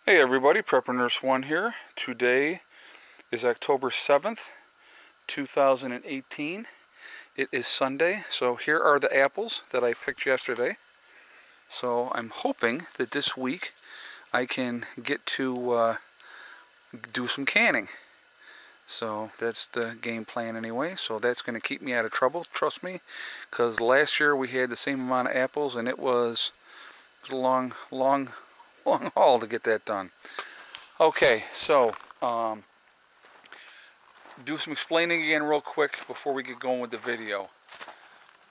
Hey everybody, Prepper Nurse 1 here. Today is October 7th, 2018. It is Sunday, so here are the apples that I picked yesterday. So I'm hoping that this week I can get to do some canning. So that's the game plan anyway, so that's going to keep me out of trouble, trust me, because last year we had the same amount of apples and it was a long haul to get that done. Okay, so do some explaining again real quick before we get going with the video.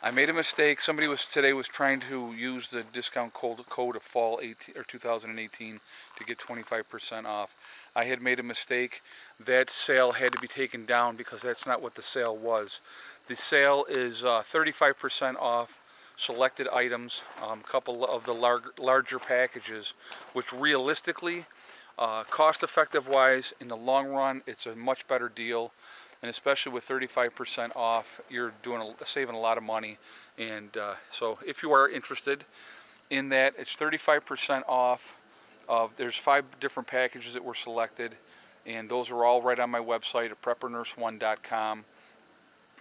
I made a mistake. Somebody today was trying to use the discount code of fall 2018 to get 25% off. I had made a mistake. That sale had to be taken down because that's not what the sale was. The sale is 35% off selected items, a couple of the larger packages, which realistically, cost-effective wise, in the long run, it's a much better deal. And especially with 35% off, you're saving a lot of money. And so if you are interested in that, it's 35% off. There's 5 different packages that were selected, and those are all right on my website at preppernurse1.com.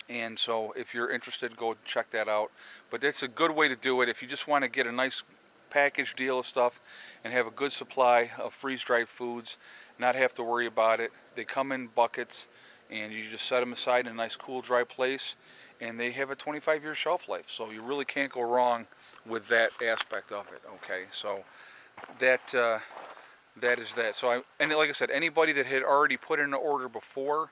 And so if you're interested, go check that out. But that's a good way to do it if you just want to get a nice package deal of stuff and have a good supply of freeze-dried foods, not have to worry about it. They come in buckets, and you just set them aside in a nice cool dry place, and they have a 25-year shelf life, so you really can't go wrong with that aspect of it. Okay, so that is that. So and like I said, anybody that had already put in an order before,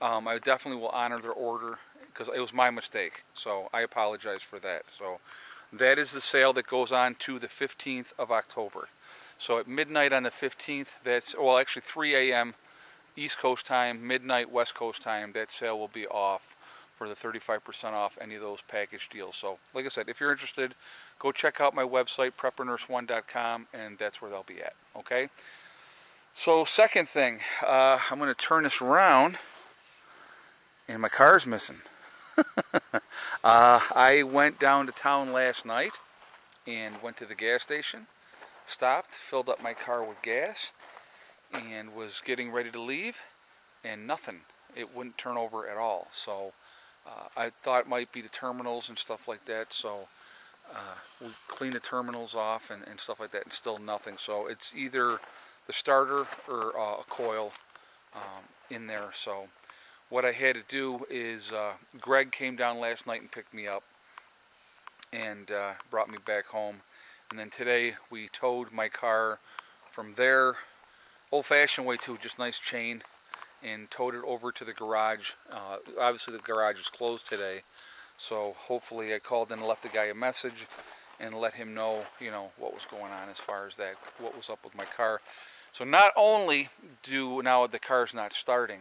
I definitely will honor their order because it was my mistake, so I apologize for that. So that is the sale that goes on to the 15th of October. So at midnight on the 15th, that's, well, actually 3 a.m. East Coast time, midnight West Coast time, that sale will be off for the 35% off any of those package deals. So like I said, if you're interested, go check out my website, preppernurse1.com, and that's where they'll be at. Okay, so second thing, I'm going to turn this around and my car's missing. I went down to town last night and went to the gas station, stopped, filled up my car with gas, and was getting ready to leave, and nothing. It wouldn't turn over at all. So I thought it might be the terminals and stuff like that. So we cleaned the terminals off and stuff like that, and still nothing. So it's either the starter or a coil in there. So what I had to do is Greg came down last night and picked me up and brought me back home. And then today we towed my car from there, old-fashioned way too, just nice chain, and towed it over to the garage. Obviously the garage is closed today, so hopefully I called and left the guy a message and let him know, you know, what was going on as far as that, what was up with my car. So not only do now the car's not starting,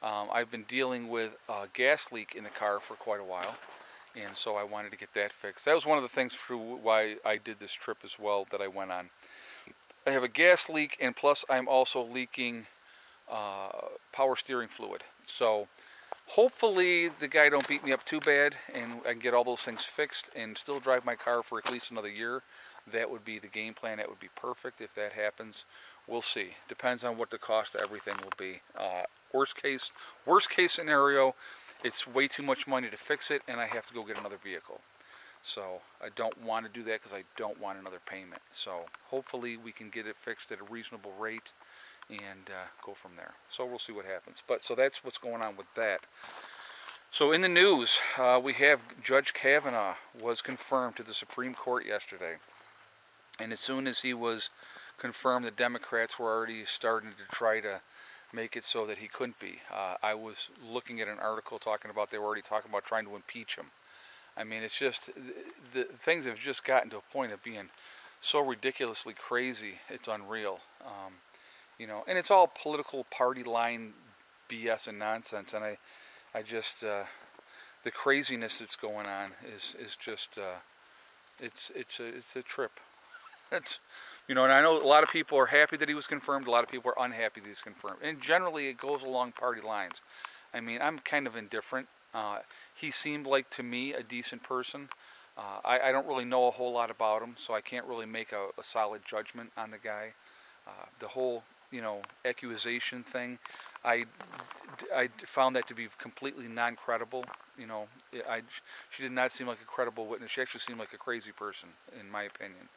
I've been dealing with a gas leak in the car for quite a while, and so I wanted to get that fixed. That was one of the things for why I did this trip as well that I went on. I have a gas leak, and plus I'm also leaking power steering fluid. So hopefully the guy don't beat me up too bad and I can get all those things fixed and still drive my car for at least another year. That would be the game plan. That would be perfect if that happens. We'll see. Depends on what the cost of everything will be. Worst case scenario, it's way too much money to fix it and I have to go get another vehicle. So I don't want to do that because I don't want another payment. So hopefully we can get it fixed at a reasonable rate and go from there. So we'll see what happens. But so that's what's going on with that. So in the news, we have Judge Kavanaugh was confirmed to the Supreme Court yesterday. And as soon as he was confirmed, the Democrats were already starting to try to make it so that he couldn't be. I was looking at an article talking about they were already talking about trying to impeach him. I mean, it's just, the things have just gotten to a point of being so ridiculously crazy, it's unreal. You know, and it's all political party line BS and nonsense, and I just, the craziness that's going on is just, it's a trip. It's, you know, and I know a lot of people are happy that he was confirmed, a lot of people are unhappy that he's confirmed, and generally it goes along party lines. I mean, I'm kind of indifferent. He seemed like, to me, a decent person. I don't really know a whole lot about him, so I can't really make a solid judgment on the guy. The whole, accusation thing, I found that to be completely non-credible. She did not seem like a credible witness. She actually seemed like a crazy person, in my opinion.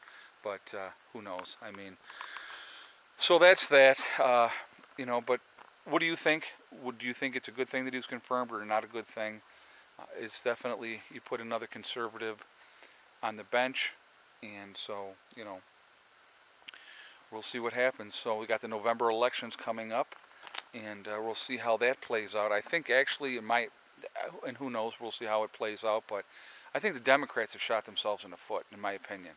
But who knows? I mean, so that's that. But what do you think? Do you think it's a good thing that he was confirmed, or not a good thing? It's definitely, you put another conservative on the bench, and so, we'll see what happens. So we got the November elections coming up, and we'll see how that plays out. I think actually it might, and who knows, we'll see how it plays out, but I think the Democrats have shot themselves in the foot, in my opinion.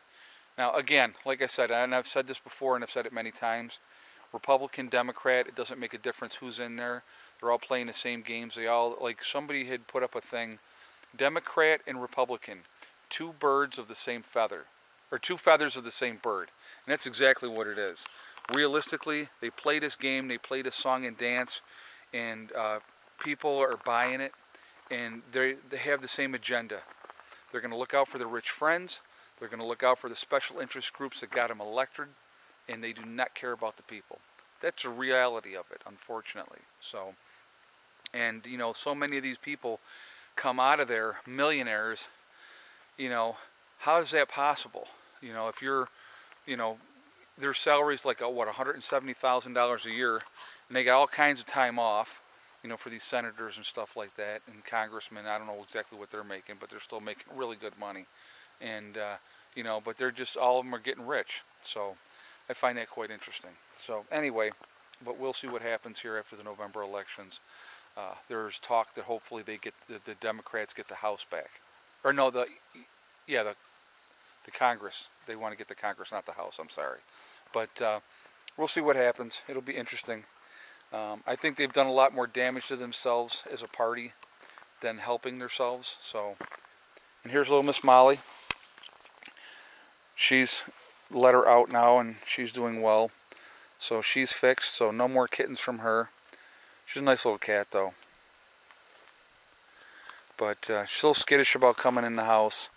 Now, again, like I said, and I've said this before, and I've said it many times, Republican, Democrat, it doesn't make a difference who's in there. They're all playing the same games. They all, like somebody had put up a thing, Democrat and Republican, two birds of the same feather, or two feathers of the same bird. And that's exactly what it is. Realistically, they play this game, they play this song and dance, and people are buying it, and they have the same agenda. They're going to look out for their rich friends, they're going to look out for the special interest groups that got them elected, and they do not care about the people. That's the reality of it, unfortunately. So, and so many of these people come out of there millionaires. How is that possible? If you're, their salary's like what, $170,000 a year, and they got all kinds of time off, for these senators and stuff like that, and congressmen. I don't know exactly what they're making, but they're still making really good money, and but they're just, all of them are getting rich. So I find that quite interesting. So anyway, but we'll see what happens here after the November elections. There's talk that hopefully they get the Democrats get the House back, or no, the Congress. They want to get the Congress, not the House. I'm sorry, but we'll see what happens. It'll be interesting. I think they've done a lot more damage to themselves as a party than helping themselves. So, and here's little Miss Molly. She's let her out now, and she's doing well. So she's fixed. So no more kittens from her. She's a nice little cat, though. But she's a little skittish about coming in the house.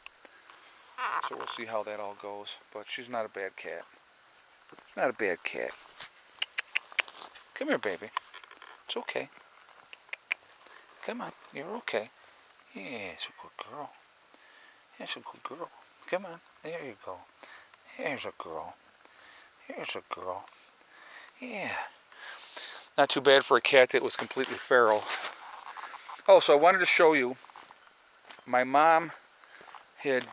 So we'll see how that all goes. But she's not a bad cat. She's not a bad cat. Come here, baby. It's okay. Come on. You're okay. Yeah, it's a good girl. It's a good girl. Come on. There you go. There's a girl. Here's a girl. Yeah. Not too bad for a cat that was completely feral. Oh, so I wanted to show you. My mom had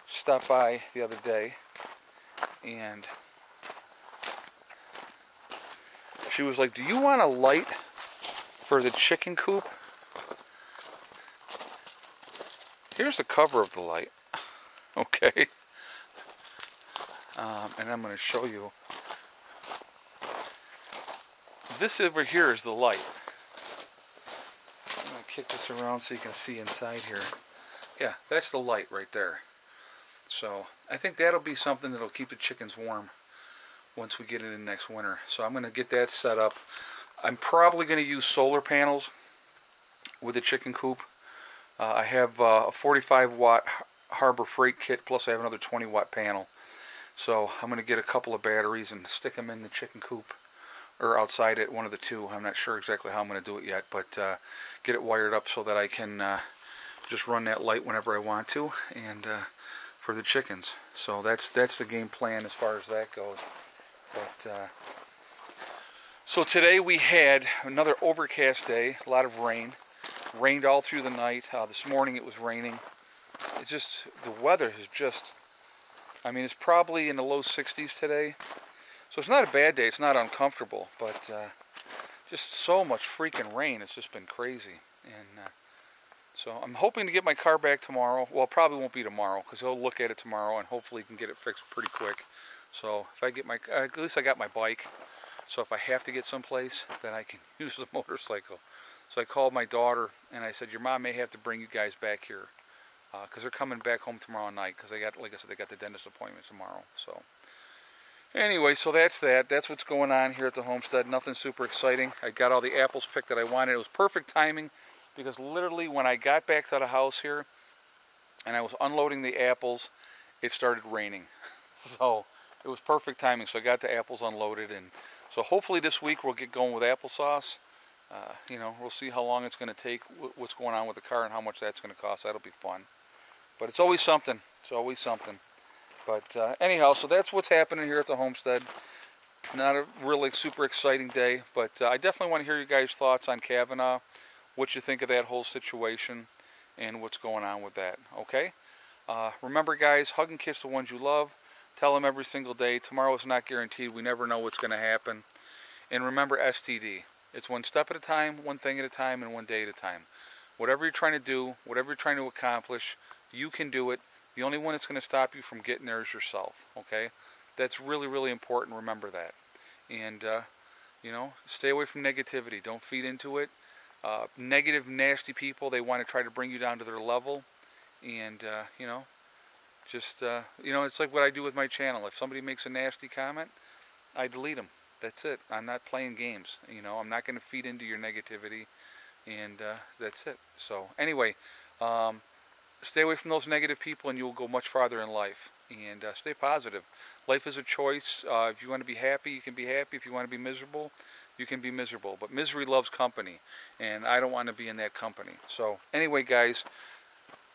stopped by the other day, and she was like, "Do you want a light for the chicken coop?" Here's the cover of the light. Okay. And I'm going to show you. This over here is the light. I'm going to kick this around so you can see inside here. Yeah, that's the light right there. So I think that'll be something that'll keep the chickens warm once we get it in next winter. So I'm going to get that set up. I'm probably going to use solar panels with the chicken coop. I have a 45 watt Harbor Freight kit, plus I have another 20 watt panel. So I'm going to get a couple of batteries and stick them in the chicken coop, or outside it, one of the two. I'm not sure exactly how I'm going to do it yet, but get it wired up so that I can just run that light whenever I want to, and for the chickens. So that's the game plan as far as that goes. But so today we had another overcast day, a lot of rain. Rained all through the night. This morning it was raining. It's just, the weather is just, I mean, it's probably in the low 60s today. So it's not a bad day. It's not uncomfortable, but just so much freaking rain. It's just been crazy. And so I'm hoping to get my car back tomorrow. Well, it probably won't be tomorrow, because he'll look at it tomorrow and hopefully he can get it fixed pretty quick. So if I get my, at least I got my bike. So if I have to get someplace, then I can use the motorcycle. So I called my daughter and I said, your mom may have to bring you guys back here, because they're coming back home tomorrow night, because they got, like I said, they got the dentist appointment tomorrow. So anyway, so that's that. That's what's going on here at the homestead. Nothing super exciting. I got all the apples picked that I wanted. It was perfect timing, because literally when I got back to the house here and I was unloading the apples, it started raining. So it was perfect timing. So I got the apples unloaded, and so hopefully this week we'll get going with applesauce. You know, we'll see how long it's going to take, what's going on with the car, and how much that's going to cost. That'll be fun. But it's always something. It's always something. But anyhow, so that's what's happening here at the homestead. Not a really super exciting day, but I definitely want to hear you guys' thoughts on Kavanaugh, what you think of that whole situation, and what's going on with that, okay? Remember, guys, hug and kiss the ones you love. Tell them every single day. Tomorrow is not guaranteed. We never know what's going to happen. And remember STD. It's one step at a time, one thing at a time, and one day at a time. Whatever you're trying to do, whatever you're trying to accomplish, you can do it. The only one that's going to stop you from getting there is yourself, okay? That's really, really important. Remember that. And, you know, stay away from negativity. Don't feed into it. Negative, nasty people, they want to try to bring you down to their level. And, you know, just, you know, it's like what I do with my channel. If somebody makes a nasty comment, I delete them. That's it. I'm not playing games. You know, I'm not going to feed into your negativity. And that's it. So, anyway, stay away from those negative people and you'll go much farther in life. And stay positive. Life is a choice. If you want to be happy, you can be happy. If you want to be miserable, you can be miserable. But misery loves company. And I don't want to be in that company. So, anyway, guys,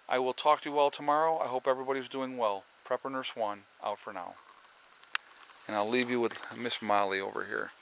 I will talk to you all tomorrow. I hope everybody's doing well. Prepper Nurse 1, out for now. And I'll leave you with Miss Molly over here.